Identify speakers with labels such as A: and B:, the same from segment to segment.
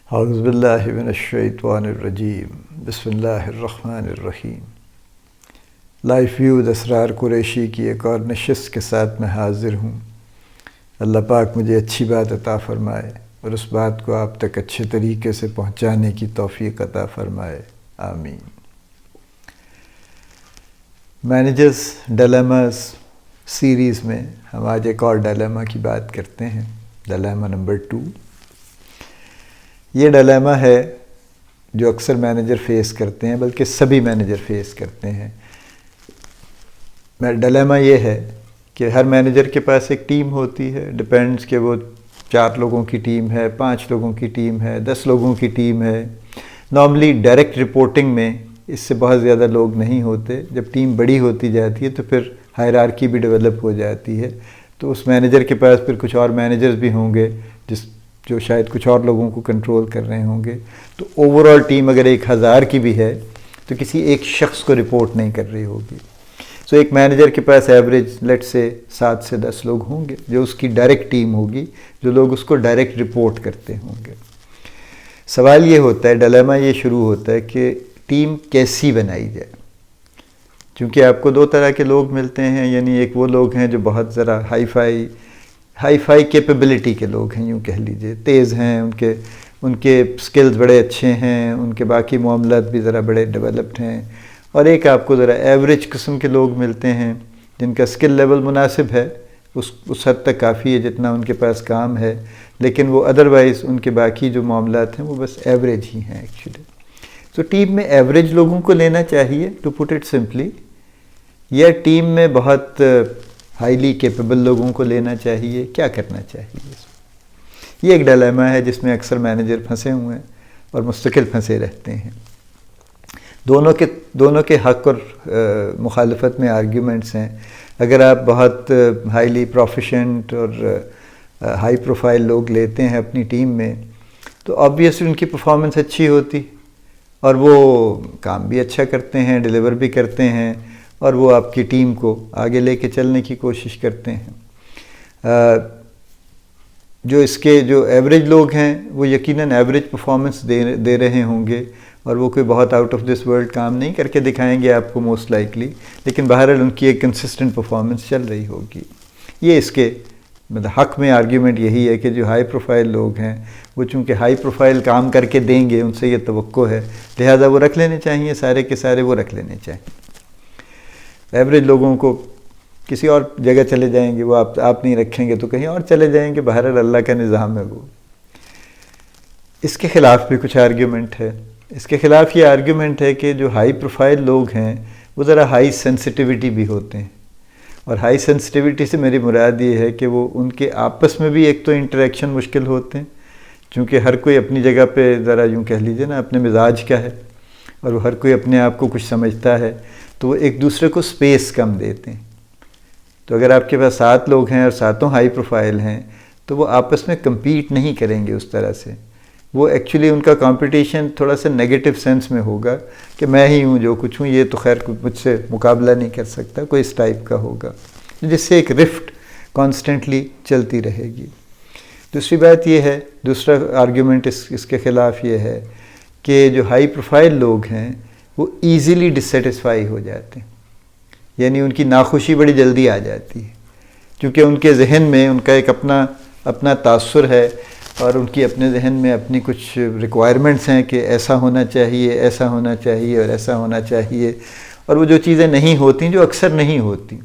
A: اعوذ باللہ من الشیطان الرجیم بسم اللہ الرحمن الرحیم۔ لائف ویو اسرار قریشی کی ایک اور نشست کے ساتھ میں حاضر ہوں۔ اللہ پاک مجھے اچھی بات عطا فرمائے اور اس بات کو آپ تک اچھے طریقے سے پہنچانے کی توفیق عطا فرمائے، آمین۔ مینیجرز ڈیلیماز سیریز میں ہم آج ایک اور ڈیلیما کی بات کرتے ہیں، ڈیلیما نمبر 2۔ یہ ڈیلیما ہے جو اکثر مینیجر فیس کرتے ہیں، بلکہ سبھی مینیجر فیس کرتے ہیں۔ ڈیلیما یہ ہے کہ ہر مینیجر کے پاس ایک ٹیم ہوتی ہے، ڈپینڈز کہ وہ 4 لوگوں کی ٹیم ہے، 5 لوگوں کی ٹیم ہے، 10 لوگوں کی ٹیم ہے۔ نارملی ڈائریکٹ رپورٹنگ میں اس سے بہت زیادہ لوگ نہیں ہوتے۔ جب ٹیم بڑی ہوتی جاتی ہے تو پھر ہائرارکی بھی ڈیولپ ہو جاتی ہے، تو اس مینیجر کے پاس پھر کچھ اور مینیجرز بھی ہوں گے جو شاید کچھ اور لوگوں کو کنٹرول کر رہے ہوں گے۔ تو اوورآل ٹیم اگر 1000 کی بھی ہے تو کسی ایک شخص کو رپورٹ نہیں کر رہی ہوگی۔ سو ایک مینیجر کے پاس ایوریج لیٹ سے 7 سے 10 لوگ ہوں گے جو اس کی ڈائریکٹ ٹیم ہوگی، جو لوگ اس کو ڈائریکٹ رپورٹ کرتے ہوں گے۔ سوال یہ ہوتا ہے، ڈیلیما یہ شروع ہوتا ہے کہ ٹیم کیسی بنائی جائے، چونکہ آپ کو 2 طرح کے لوگ ملتے ہیں، یعنی ایک وہ لوگ ہیں جو بہت ذرا ہائی فائی کیپیبلٹی کے لوگ ہیں، یوں کہہ لیجئے، تیز ہیں، ان کے سکلز بڑے اچھے ہیں، ان کے باقی معاملات بھی ذرا بڑے ڈیولپڈ ہیں۔ اور ایک آپ کو ذرا ایوریج قسم کے لوگ ملتے ہیں جن کا سکل لیول مناسب ہے، اس حد تک کافی ہے جتنا ان کے پاس کام ہے، لیکن وہ ادروائز ان کے باقی جو معاملات ہیں وہ بس ایوریج ہی ہیں ایکچولی۔ تو ٹیم میں ایوریج لوگوں کو لینا چاہیے، ٹو پٹ اٹ سمپلی، یا ٹیم میں بہت ہائیلی کیپیبل لوگوں کو لینا چاہیے، کیا کرنا چاہیے؟ یہ ایک ڈیلیما ہے جس میں اکثر مینیجر پھنسے ہوئے ہیں اور مستقل پھنسے رہتے ہیں۔ دونوں کے حق اور مخالفت میں آرگیومنٹس ہیں۔ اگر آپ بہت ہائیلی پروفیشنٹ اور ہائی پروفائل لوگ لیتے ہیں اپنی ٹیم میں تو آبویسلی ان کی پرفارمنس اچھی ہوتی اور وہ کام بھی اچھا کرتے ہیں، ڈیلیور بھی کرتے ہیں، اور وہ آپ کی ٹیم کو آگے لے کے چلنے کی کوشش کرتے ہیں۔ جو ایوریج لوگ ہیں وہ یقیناً ایوریج پرفارمنس دے رہے ہوں گے، اور وہ کوئی بہت آؤٹ آف دس ورلڈ کام نہیں کر کے دکھائیں گے آپ کو موسٹ لائکلی، لیکن بہرحال ان کی ایک کنسسٹنٹ پرفارمنس چل رہی ہوگی۔ یہ اس کے حق میں آرگیومنٹ یہی ہے کہ جو ہائی پروفائل لوگ ہیں وہ چونکہ ہائی پروفائل کام کر کے دیں گے، ان سے یہ توقع ہے، لہذا وہ رکھ لینے چاہیے، سارے کے سارے وہ رکھ لینے چاہیے۔ ایوریج لوگوں کو کسی اور جگہ چلے جائیں گے، وہ آپ نہیں رکھیں گے تو کہیں اور چلے جائیں گے، بہرحال اللہ کا نظام ہے وہ۔ اس کے خلاف بھی کچھ آرگیومنٹ ہے۔ اس کے خلاف یہ آرگیومنٹ ہے کہ جو ہائی پروفائل لوگ ہیں وہ ذرا ہائی سینسٹیوٹی بھی ہوتے ہیں، اور ہائی سینسٹیوٹی سے میری مراد یہ ہے کہ وہ ان کے آپس میں بھی ایک تو انٹریکشن مشکل ہوتے ہیں، چونکہ ہر کوئی اپنی جگہ پہ ذرا یوں کہہ لیجیے نا اپنے مزاج کا ہے، اور وہ ہر کوئی اپنے آپ کو کچھ سمجھتا ہے، تو وہ ایک دوسرے کو سپیس کم دیتے ہیں۔ تو اگر آپ کے پاس 7 لوگ ہیں اور 7 ہائی پروفائل ہیں تو وہ آپس میں کمپیٹ نہیں کریں گے اس طرح سے، وہ ایکچولی ان کا کمپٹیشن تھوڑا سا نیگیٹو سینس میں ہوگا کہ میں ہی ہوں جو کچھ ہوں، یہ تو خیر مجھ سے مقابلہ نہیں کر سکتا، کوئی اس ٹائپ کا ہوگا، جس سے ایک رفٹ کانسٹنٹلی چلتی رہے گی۔ دوسری بات یہ ہے، دوسرا آرگیومنٹ اس کے خلاف یہ ہے کہ جو ہائی پروفائل لوگ ہیں وہ ایزیلی ڈسسیٹسفائی ہو جاتے ہیں، یعنی ان کی ناخوشی بڑی جلدی آ جاتی ہے، کیونکہ ان کے ذہن میں ان کا ایک اپنا تاثر ہے، اور ان کی اپنے ذہن میں اپنی کچھ ریکوائرمنٹس ہیں کہ ایسا ہونا چاہیے، ایسا ہونا چاہیے اور ایسا ہونا چاہیے، اور وہ جو چیزیں نہیں ہوتی، جو اکثر نہیں ہوتی،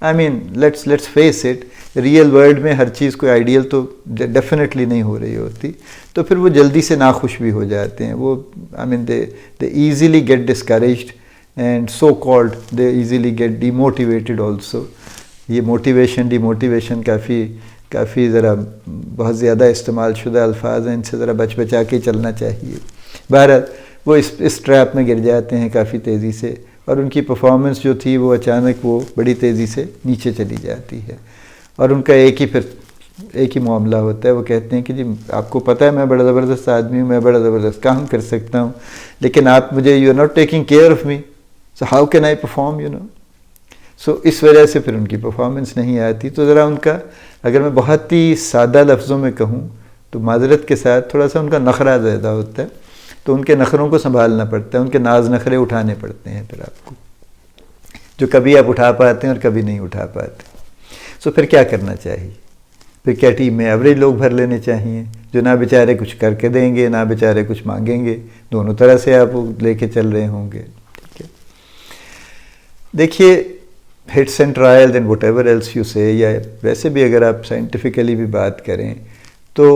A: I mean let's face it, real world میں ہر چیز کوئی آئیڈیل تو ڈیفینیٹلی نہیں ہو رہی ہوتی، تو پھر وہ جلدی سے ناخوش بھی ہو جاتے ہیں، وہ I mean they easily get discouraged and so called they easily get demotivated also. یہ موٹیویشن ڈی موٹیویشن کافی ذرا بہت زیادہ استعمال شدہ الفاظ ہیں، ان سے ذرا بچا کے چلنا چاہیے۔ بہرحال وہ اس ٹریپ میں گر جاتے ہیں کافی تیزی سے، اور ان کی پرفارمنس جو تھی وہ اچانک وہ بڑی تیزی سے نیچے چلی جاتی ہے، اور ان کا ایک ہی معاملہ ہوتا ہے، وہ کہتے ہیں کہ جی آپ کو پتہ ہے میں بڑا زبردست آدمی ہوں، میں بڑا زبردست کام کر سکتا ہوں، لیکن آپ مجھے you are not taking care of me, so how can I perform, so اس وجہ سے پھر ان کی پرفارمنس نہیں آتی۔ تو ذرا ان کا، اگر میں بہت ہی سادہ لفظوں میں کہوں تو معذرت کے ساتھ تھوڑا سا ان کا نخرہ زیادہ ہوتا ہے، تو ان کے نخروں کو سنبھالنا پڑتا ہے، ان کے ناز نخرے اٹھانے پڑتے ہیں پھر آپ کو، جو کبھی آپ اٹھا پاتے ہیں اور کبھی نہیں اٹھا پاتے. سو پھر کیا کرنا چاہیے؟ پھر کیا ٹیم میں ایوریج لوگ بھر لینے چاہیے جو نہ بیچارے کچھ کر کے دیں گے نہ بیچارے کچھ مانگیں گے، دونوں طرح سے آپ لے کے چل رہے ہوں گے. ٹھیک ہے، دیکھیے hits and trials and whatever else you say, یا ویسے بھی اگر آپ سائنٹیفکلی بھی بات کریں تو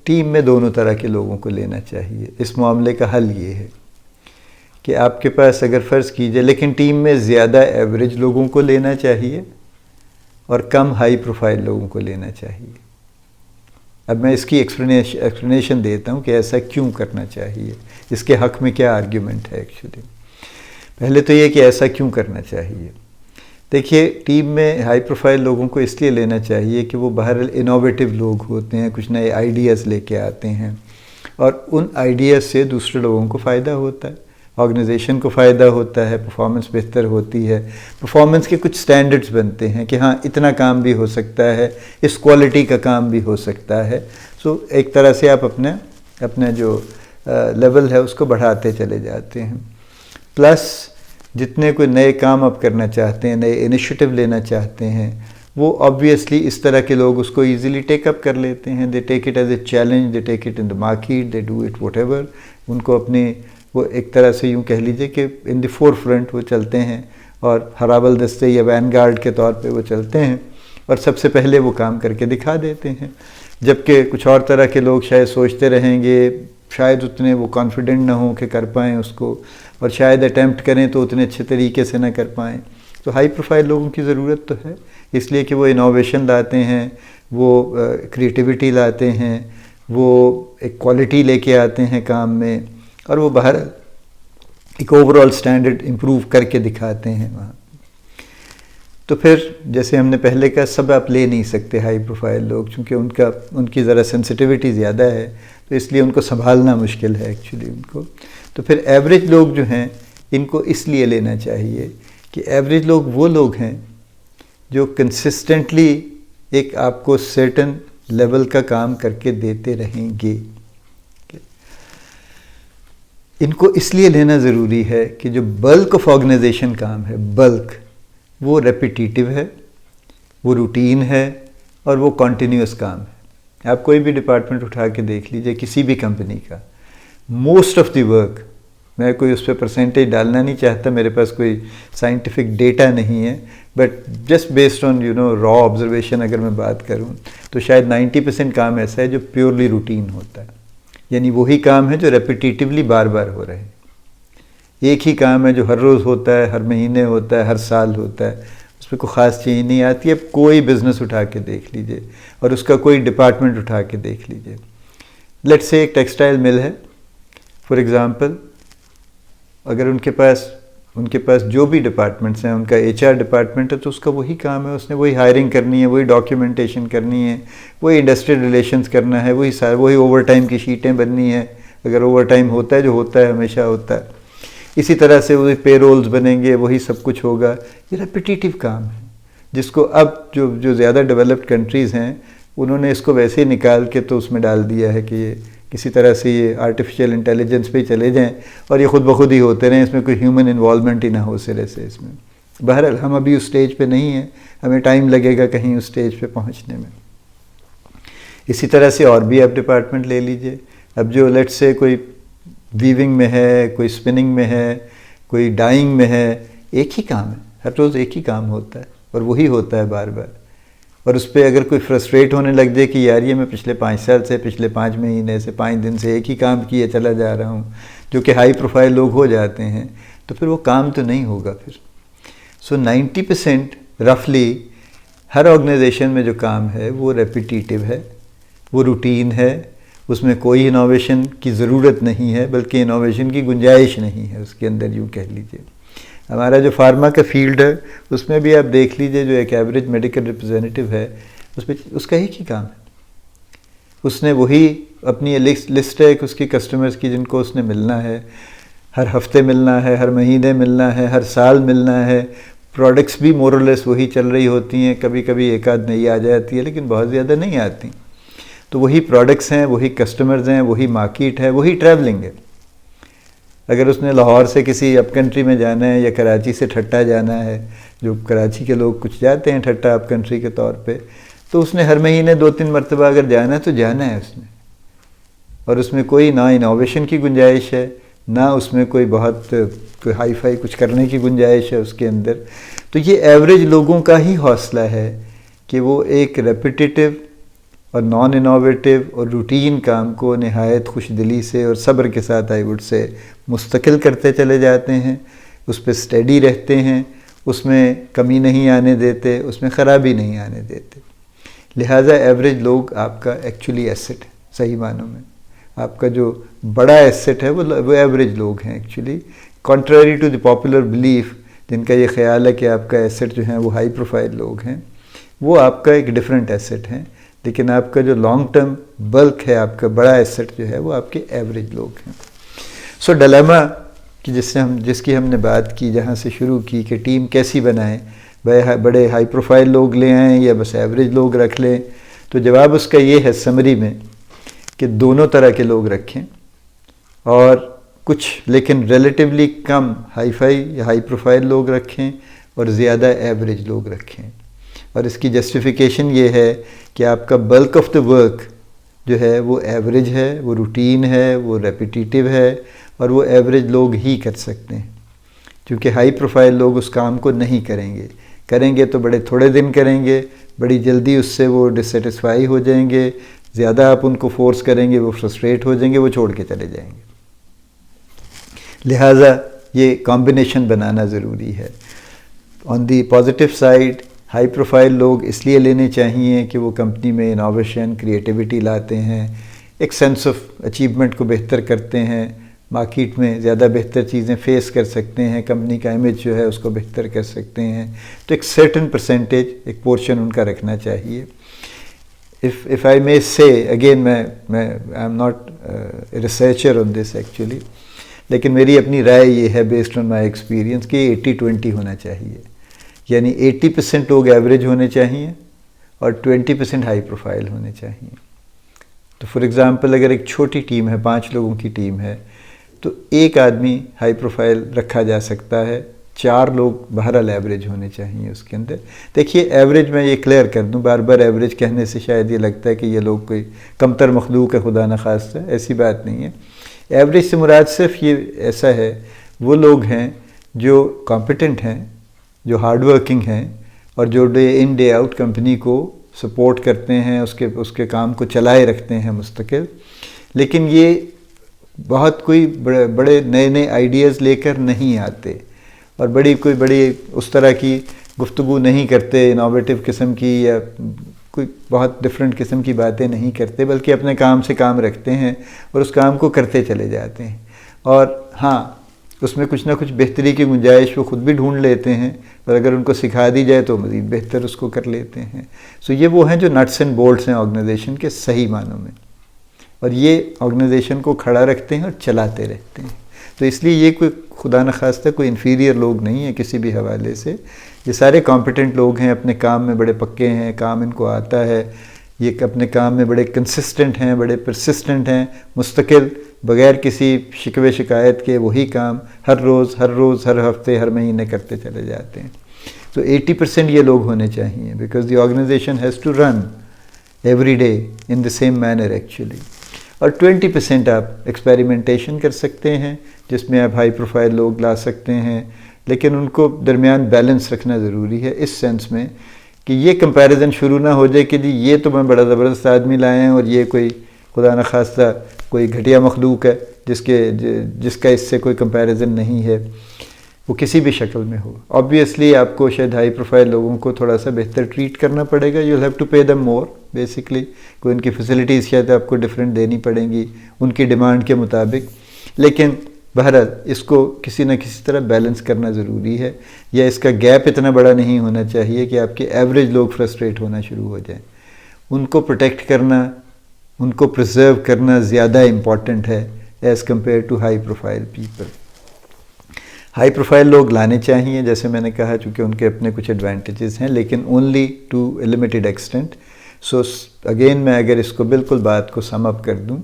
A: ٹیم میں دونوں طرح کے لوگوں کو لینا چاہیے. اس معاملے کا حل یہ ہے کہ آپ کے پاس اگر فرض کیجئے، لیکن ٹیم میں زیادہ ایوریج لوگوں کو لینا چاہیے اور کم ہائی پروفائل لوگوں کو لینا چاہیے. اب میں اس کی ایکسپلینیشن دیتا ہوں کہ ایسا کیوں کرنا چاہیے، اس کے حق میں کیا آرگیومنٹ ہے ایکچولی. پہلے تو یہ کہ ایسا کیوں کرنا چاہیے. دیکھیے ٹیم میں ہائی پروفائل لوگوں کو اس لیے لینا چاہیے کہ وہ بہرحال انوویٹو لوگ ہوتے ہیں، کچھ نئے آئیڈیاز لے کے آتے ہیں، اور ان آئیڈیاز سے دوسرے لوگوں کو فائدہ ہوتا ہے، آرگنائزیشن کو فائدہ ہوتا ہے، پرفارمنس بہتر ہوتی ہے، پرفارمنس کے کچھ سٹینڈرڈز بنتے ہیں کہ ہاں اتنا کام بھی ہو سکتا ہے، اس کوالٹی کا کام بھی ہو سکتا ہے. سو ایک طرح سے آپ اپنا جو لیول ہے اس کو بڑھاتے چلے جاتے ہیں. پلس جتنے کوئی نئے کام آپ کرنا چاہتے ہیں، نئے انیشیٹو لینا چاہتے ہیں، وہ آبویسلی اس طرح کے لوگ اس کو ایزیلی ٹیک اپ کر لیتے ہیں. They take it as a challenge, they take it in the market, they do it whatever. ان کو اپنے وہ ایک طرح سے یوں کہہ لیجئے کہ ان دی فور فرنٹ وہ چلتے ہیں، اور ہراول دستے یا وین گارڈ کے طور پہ وہ چلتے ہیں، اور سب سے پہلے وہ کام کر کے دکھا دیتے ہیں. جبکہ کچھ اور طرح کے لوگ شاید سوچتے رہیں گے، شاید اتنے وہ کانفیڈنٹ نہ ہوں کہ کر پائیں اس کو، اور شاید اٹیمپٹ کریں تو اتنے اچھے طریقے سے نہ کر پائیں. تو ہائی پروفائل لوگوں کی ضرورت تو ہے، اس لیے کہ وہ انوویشن لاتے ہیں، وہ کریٹیوٹی لاتے ہیں، وہ ایک کوالٹی لے کے آتے ہیں کام میں، اور وہ باہر ایک اوور آل سٹینڈرڈ امپروو کر کے دکھاتے ہیں وہاں. تو پھر جیسے ہم نے پہلے کہا، سب آپ لے نہیں سکتے ہائی پروفائل لوگ، چونکہ ان کی ذرا سینسٹیوٹی زیادہ ہے، تو اس لیے ان کو سنبھالنا مشکل ہے ایکچولی ان کو. تو پھر ایوریج لوگ جو ہیں ان کو اس لیے لینا چاہیے کہ ایوریج لوگ وہ لوگ ہیں جو کنسسٹنٹلی ایک آپ کو سرٹن لیول کا کام کر کے دیتے رہیں گے. ان کو اس لیے لینا ضروری ہے کہ جو بلک آف آرگنائزیشن کام ہے، بلک، وہ ریپیٹیٹیو ہے، وہ روٹین ہے، اور وہ کنٹینیوس کام ہے. آپ کوئی بھی ڈپارٹمنٹ اٹھا کے دیکھ لیجئے کسی بھی کمپنی کا، موسٹ آف دی ورک، میں کوئی اس پہ پرسنٹیج ڈالنا نہیں چاہتا، میرے پاس کوئی سائنٹیفک ڈیٹا نہیں ہے، بٹ جسٹ بیسڈ آن را آبزرویشن اگر میں بات کروں تو شاید 90% کام ایسا ہے جو پیورلی روٹین ہوتا ہے. یعنی وہی کام ہے جو ریپیٹیٹیولی بار بار ہو رہے ہیں. ایک ہی کام ہے جو ہر روز ہوتا ہے، ہر مہینے ہوتا ہے، ہر سال ہوتا ہے، اس پہ کوئی خاص چینج نہیں آتی. اب کوئی بزنس اٹھا کے دیکھ لیجئے اور اس کا کوئی ڈپارٹمنٹ اٹھا کے دیکھ لیجئے. لیٹس سے ایک ٹیکسٹائل مل ہے فار ایگزامپل، اگر ان کے پاس جو بھی ڈپارٹمنٹس ہیں، ان کا HR ڈپارٹمنٹ ہے تو اس کا وہی کام ہے، اس نے وہی ہائرنگ کرنی ہے، وہی ڈاکیومنٹیشن کرنی ہے، وہی انڈسٹریل ریلیشنز کرنا ہے، وہی اوور ٹائم کی شیٹیں بننی ہیں اگر اوور ٹائم ہوتا ہے، جو ہوتا ہے ہمیشہ ہوتا ہے. اسی طرح سے وہی پے رولز بنیں گے، وہی سب کچھ ہوگا. یہ ریپیٹیٹیو کام ہے جس کو اب جو زیادہ ڈیولپڈ کنٹریز ہیں انہوں نے اس کو ویسے ہی نکال کے تو اس میں ڈال دیا ہے کہ یہ کسی طرح سے یہ آرٹیفیشیل انٹیلیجنس پہ ہی چلے جائیں اور یہ خود بخود ہی ہوتے رہیں، اس میں کوئی ہیومن انوالومنٹ ہی نہ ہو سرے سے اس میں. بہرحال ہم ابھی اس سٹیج پہ نہیں ہیں، ہمیں ٹائم لگے گا کہیں اس سٹیج پہ پہنچنے میں. اسی طرح سے اور بھی آپ ڈپارٹمنٹ لے لیجئے. اب جو لیٹ سے کوئی ویونگ میں ہے، کوئی اسپننگ میں ہے، کوئی ڈائنگ میں ہے، ایک ہی کام ہے، ہر روز ایک ہی کام ہوتا ہے اور وہی ہوتا ہے بار بار. اور اس پہ اگر کوئی فرسٹریٹ ہونے لگ جائے کہ یار یہ میں پچھلے 5 سال سے، پچھلے 5 مہینے سے، 5 دن سے ایک ہی کام کیے چلا جا رہا ہوں، جو کہ ہائی پروفائل لوگ ہو جاتے ہیں، تو پھر وہ کام تو نہیں ہوگا پھر. سو 90% رفلی ہر آرگنائزیشن میں جو کام ہے وہ ریپیٹیٹیو ہے، وہ روٹین ہے، اس میں کوئی انوویشن کی ضرورت نہیں ہے، بلکہ انوویشن کی گنجائش نہیں ہے اس کے اندر، یوں کہہ لیجئے. ہمارا جو فارما کا فیلڈ ہے اس میں بھی آپ دیکھ لیجئے، جو ایک ایوریج میڈیکل ریپرزینٹیو ہے اس کا ایک ہی کام ہے. اس نے وہی اپنی لسٹ ہے کہ اس کی کسٹمرز کی جن کو اس نے ملنا ہے، ہر ہفتے ملنا ہے، ہر مہینے ملنا ہے، ہر سال ملنا ہے. پروڈکٹس بھی مور اور لیس وہی چل رہی ہوتی ہیں، کبھی کبھی ایک آدھ نئی آ جاتی ہے لیکن بہت زیادہ نہیں آتی. تو وہی پروڈکٹس ہیں، وہی کسٹمرز ہیں، وہی مارکیٹ ہے، وہی ٹریولنگ ہے. اگر اس نے لاہور سے کسی اپ کنٹری میں جانا ہے یا کراچی سے ٹھٹا جانا ہے، جو کراچی کے لوگ کچھ جاتے ہیں ٹھٹا اپ کنٹری کے طور پہ، تو اس نے ہر مہینے 2-3 مرتبہ اگر جانا ہے تو جانا ہے اس نے. اور اس میں کوئی نہ انوویشن کی گنجائش ہے، نہ اس میں کوئی بہت کوئی ہائی فائی کچھ کرنے کی گنجائش ہے اس کے اندر. تو یہ ایوریج لوگوں کا ہی حوصلہ ہے کہ وہ ایک ریپیٹیٹو اور نان انوویٹیو اور روٹین کام کو نہایت خوش دلی سے اور صبر کے ساتھ آئی وڈ سے مستقل کرتے چلے جاتے ہیں، اس پہ اسٹیڈی رہتے ہیں، اس میں کمی نہیں آنے دیتے، اس میں خرابی نہیں آنے دیتے. لہٰذا ایوریج لوگ آپ کا ایکچولی ایسٹ ہے صحیح معنوں میں. آپ کا جو بڑا ایسٹ ہے وہ ایوریج لوگ ہیں actually, contrary to the popular belief جن کا یہ خیال ہے کہ آپ کا ایسٹ جو ہیں وہ ہائی پروفائل لوگ ہیں. وہ آپ کا ایک ڈیفرنٹ ایسٹ ہیں، لیکن آپ کا جو لانگ ٹرم بلک ہے، آپ کا بڑا ایسٹ جو ہے وہ آپ کے ایوریج لوگ ہیں. سو ڈیلیما کہ جس کی ہم نے بات کی، جہاں سے شروع کی کہ ٹیم کیسی بنائیں، بڑے ہائی پروفائل لوگ لے آئیں یا بس ایوریج لوگ رکھ لیں، تو جواب اس کا یہ ہے سمری میں کہ دونوں طرح کے لوگ رکھیں، اور کچھ لیکن ریلیٹیولی کم ہائی فائی یا ہائی پروفائل لوگ رکھیں اور زیادہ ایوریج لوگ رکھیں. اور اس کی جسٹیفیکیشن یہ ہے کہ آپ کا بلک آف دا ورک جو ہے وہ ایوریج ہے، وہ روٹین ہے، وہ ریپیٹیٹیو ہے، اور وہ ایوریج لوگ ہی کر سکتے ہیں. کیونکہ ہائی پروفائل لوگ اس کام کو نہیں کریں گے تو بڑے تھوڑے دن کریں گے، بڑی جلدی اس سے وہ ڈسسیٹسفائی ہو جائیں گے، زیادہ آپ ان کو فورس کریں گے وہ فرسٹریٹ ہو جائیں گے، وہ چھوڑ کے چلے جائیں گے. لہٰذا یہ کمبینیشن بنانا ضروری ہے. آن دی پازیٹیو سائڈ ہائی پروفائل لوگ اس لیے لینے چاہیے کہ وہ کمپنی میں انوویشن، کریٹیوٹی لاتے ہیں، ایک سینس آف اچیومنٹ کو بہتر کرتے ہیں، مارکیٹ میں زیادہ بہتر چیزیں فیس کر سکتے ہیں، کمپنی کا امیج جو ہے اس کو بہتر کر سکتے ہیں. تو ایک سرٹن پرسنٹیج، ایک پورشن ان کا رکھنا چاہیے. if I may say again میں I am not a researcher on this actually، لیکن میری اپنی رائے یہ ہے بیسڈ آن مائی ایکسپیرینس کہ 80-20 ہونا چاہیے. یعنی 80% لوگ ایوریج ہونے چاہیے اور 20% ہائی پروفائل ہونے چاہیے. تو فار ایگزامپل اگر ایک چھوٹی ٹیم ہے، 5 لوگوں کی ٹیم ہے، تو ایک آدمی ہائی پروفائل رکھا جا سکتا ہے، 4 لوگ بہرحال ایوریج ہونے چاہیے اس کے اندر. دیکھیے ایوریج میں یہ کلیئر کر دوں، بار بار ایوریج کہنے سے شاید یہ لگتا ہے کہ یہ لوگ کوئی کمتر مخلوق ہے، خدا نخواستہ، ایسی بات نہیں ہے. ایوریج سے مراد صرف یہ ایسا ہے وہ لوگ ہیں جو کمپیٹنٹ ہیں، جو ہارڈ ورکنگ ہیں، اور جو day in day out company کو سپورٹ کرتے ہیں، اس کے کام کو چلائے رکھتے ہیں مستقل. لیکن یہ بہت کوئی بڑے نئے آئیڈیاز لے کر نہیں آتے، اور بڑی اس طرح کی گفتگو نہیں کرتے، انوویٹیو قسم کی یا کوئی بہت ڈفرینٹ قسم کی باتیں نہیں کرتے، بلکہ اپنے کام سے کام رکھتے ہیں اور اس کام کو کرتے چلے جاتے ہیں. اور ہاں اس میں کچھ نہ کچھ بہتری کی گنجائش وہ خود بھی ڈھونڈ لیتے ہیں، اور اگر ان کو سکھا دی جائے تو مزید بہتر اس کو کر لیتے ہیں. سو یہ وہ ہیں جو نٹس اینڈ بولٹس ہیں آرگنائزیشن کے صحیح معنوں میں، اور یہ آرگنائزیشن کو کھڑا رکھتے ہیں اور چلاتے رہتے ہیں. تو اس لیے یہ کوئی خدا نخواستہ کوئی انفیریئر لوگ نہیں ہیں کسی بھی حوالے سے. یہ سارے کمپیٹنٹ لوگ ہیں، اپنے کام میں بڑے پکے ہیں، کام ان کو آتا ہے، یہ اپنے کام میں بڑے کنسسٹنٹ ہیں، بڑے پرسسٹنٹ ہیں، مستقل بغیر کسی شکوے شکایت کے وہی کام ہر روز ہر ہفتے ہر مہینے کرتے چلے جاتے ہیں. تو 80% یہ لوگ ہونے چاہیے، because the organisation has to run every day in the same manner actually. اور 20% آپ ایکسپیریمنٹیشن کر سکتے ہیں، جس میں آپ ہائی پروفائل لوگ لا سکتے ہیں، لیکن ان کو درمیان بیلنس رکھنا ضروری ہے، اس سینس میں کہ یہ کمپیریزن شروع نہ ہو جائے کہ جی یہ تو میں بڑا زبردست آدمی لائے ہیں اور یہ کوئی خدا نخواستہ کوئی گھٹیا مخلوق ہے جس کا اس سے کوئی کمپیریزن نہیں ہے، وہ کسی بھی شکل میں ہو. آبویسلی آپ کو شاید ہائی پروفائل لوگوں کو تھوڑا سا بہتر ٹریٹ کرنا پڑے گا، you have to pay them more basically. کوئی ان کی فیسلٹیز شاید آپ کو ڈفرینٹ دینی پڑیں گی ان کی ڈیمانڈ کے مطابق، لیکن بہرحال اس کو کسی نہ کسی طرح بیلنس کرنا ضروری ہے، یا اس کا گیپ اتنا بڑا نہیں ہونا چاہیے کہ آپ کے ایوریج لوگ فرسٹریٹ ہونا شروع ہو جائیں. ان کو پروٹیکٹ کرنا، ان کو پرزرو کرنا زیادہ امپورٹنٹ ہے as compared to high profile people. High profile لوگ لانے چاہیے، جیسے میں نے کہا، چونکہ ان کے اپنے کچھ ایڈوانٹیجز ہیں، لیکن only to a limited extent. So again میں اگر اس کو بالکل بات کو سم اپ کر دوں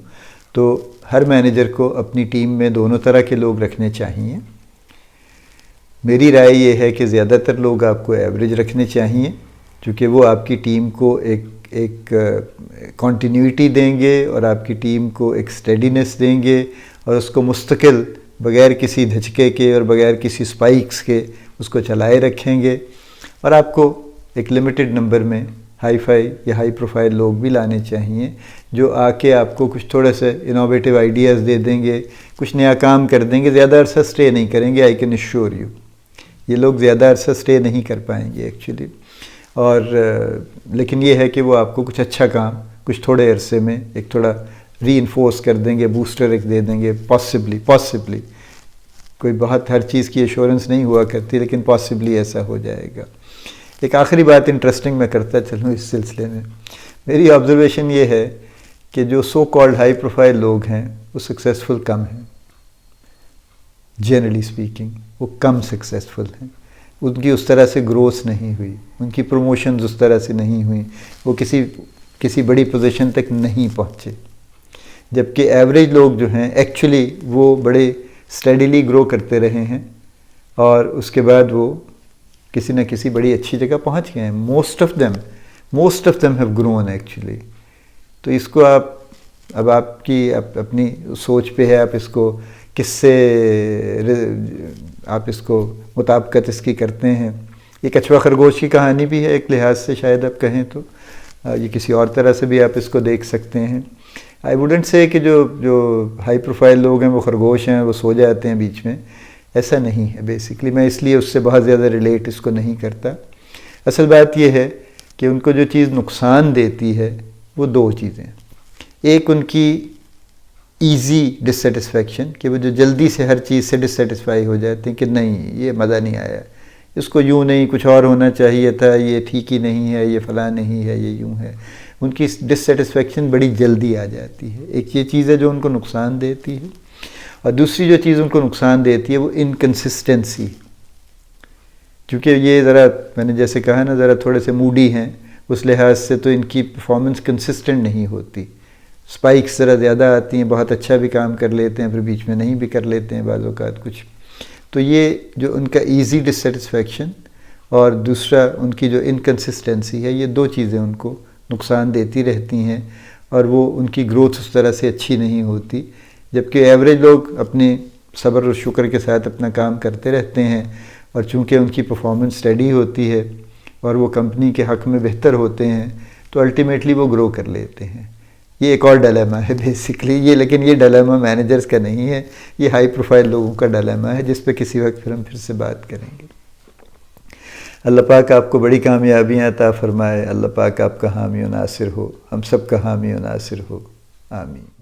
A: تو ہر مینیجر کو اپنی ٹیم میں دونوں طرح کے لوگ رکھنے چاہیے. میری رائے یہ ہے کہ زیادہ تر لوگ آپ کو ایوریج رکھنے چاہیے، چونکہ وہ آپ کی ٹیم کو ایک کنٹینیوٹی دیں گے اور آپ کی ٹیم کو ایک اسٹیڈینس دیں گے اور اس کو مستقل بغیر کسی دھچکے کے اور بغیر کسی اسپائکس کے اس کو چلائے رکھیں گے. اور آپ کو ایک لمیٹڈ نمبر میں ہائی فائی یا ہائی پروفائل لوگ بھی لانے چاہیے جو آ کے آپ کو کچھ تھوڑے سے انوویٹیو آئیڈیاز دے دیں گے، کچھ نیا کام کر دیں گے. زیادہ عرصہ سٹے نہیں کریں گے، آئی کین ایشور یو. یہ لوگ زیادہ عرصہ سٹے نہیں کر پائیں گے ایکچولی. اور لیکن یہ ہے کہ وہ آپ کو کچھ اچھا کام کچھ تھوڑے عرصے میں ایک تھوڑا ری انفورس کر دیں گے، بوسٹر ایک دے دیں گے. پاسبلی کوئی بہت ہر چیز کی ایشورنس نہیں ہوا کرتی، لیکن پاسبلی ایسا ہو جائے گا. ایک آخری بات انٹرسٹنگ میں کرتا چلوں اس سلسلے میں. میری آبزرویشن یہ ہے کہ جو سو کالڈ ہائی پروفائل لوگ ہیں وہ سکسیزفل کم ہیں. جنرلی اسپیکنگ وہ کم سکسیزفل ہیں. ان کی اس طرح سے گروتھ نہیں ہوئی، ان کی پروموشنز اس طرح سے نہیں ہوئیں، وہ کسی بڑی پوزیشن تک نہیں پہنچے. جبکہ ایوریج لوگ جو ہیں ایکچولی وہ بڑے اسٹیڈیلی گرو کرتے رہے ہیں اور اس کے بعد وہ کسی نہ کسی بڑی اچھی جگہ پہنچ گئے ہیں. Most of them have grown actually. تو اس کو اب آپ کی اپنی سوچ پہ ہے، آپ اس کو کس سے آپ اس کو مطابقت اس کی کرتے ہیں. یہ کچھوا خرگوش کی کہانی بھی ہے ایک لحاظ سے، شاید آپ کہیں تو یہ کسی اور طرح سے بھی آپ اس کو دیکھ سکتے ہیں. آئی ووڈنٹ سے کہ جو ہائی پروفائل لوگ ہیں وہ خرگوش ہیں، وہ سو جاتے ہیں بیچ میں. ایسا نہیں ہے بیسکلی. میں اس لیے اس سے بہت زیادہ ریلیٹ اس کو نہیں کرتا. اصل بات یہ ہے کہ ان کو جو چیز نقصان دیتی ہے وہ دو چیزیں. ایک ان کی ایزی ڈسسیٹسفیکشن، کہ وہ جو جلدی سے ہر چیز سے ڈسسیٹسفائی ہو جاتے ہیں کہ نہیں یہ مزہ نہیں آیا، اس کو یوں نہیں کچھ اور ہونا چاہیے تھا، یہ ٹھیک ہی نہیں ہے، یہ فلاں نہیں ہے، یہ یوں ہے. ان کی ڈسسیٹسفیکشن بڑی جلدی آ جاتی ہے. ایک یہ چیز ہے جو ان کو نقصان دیتی ہے. اور دوسری جو چیز ان کو نقصان دیتی ہے وہ انکنسسٹنسی. چونکہ یہ ذرا میں نے جیسے کہا نا ذرا تھوڑے سے موڈی ہیں، اس لحاظ سے تو ان کی پرفارمنس کنسسٹنٹ نہیں ہوتی. اسپائکس ذرا زیادہ آتی ہیں، بہت اچھا بھی کام کر لیتے ہیں، پھر بیچ میں نہیں بھی کر لیتے ہیں بعض اوقات کچھ. تو یہ جو ان کا ایزی ڈسسیٹسفیکشن اور دوسرا ان کی جو انکنسسٹنسی ہے، یہ دو چیزیں ان کو نقصان دیتی رہتی ہیں اور وہ ان کی گروتھ اس طرح سے اچھی نہیں ہوتی. جبکہ ایوریج لوگ اپنے صبر و شکر کے ساتھ اپنا کام کرتے رہتے ہیں اور چونکہ ان کی پرفارمنس اسٹیڈی ہوتی ہے اور وہ کمپنی کے حق میں بہتر ہوتے ہیں تو الٹیمیٹلی وہ گرو کر لیتے ہیں. یہ ایک اور ڈیلیما ہے بیسکلی یہ، لیکن یہ ڈیلیما مینیجرز کا نہیں ہے، یہ ہائی پروفائل لوگوں کا ڈیلیما ہے جس پہ کسی وقت ہم پھر سے بات کریں گے. اللہ پاک آپ کو بڑی کامیابیاں عطا فرمائے. اللہ پاک آپ کا حامی و ناصر ہو، ہم سب کا حامی و ناصر ہو. آمین.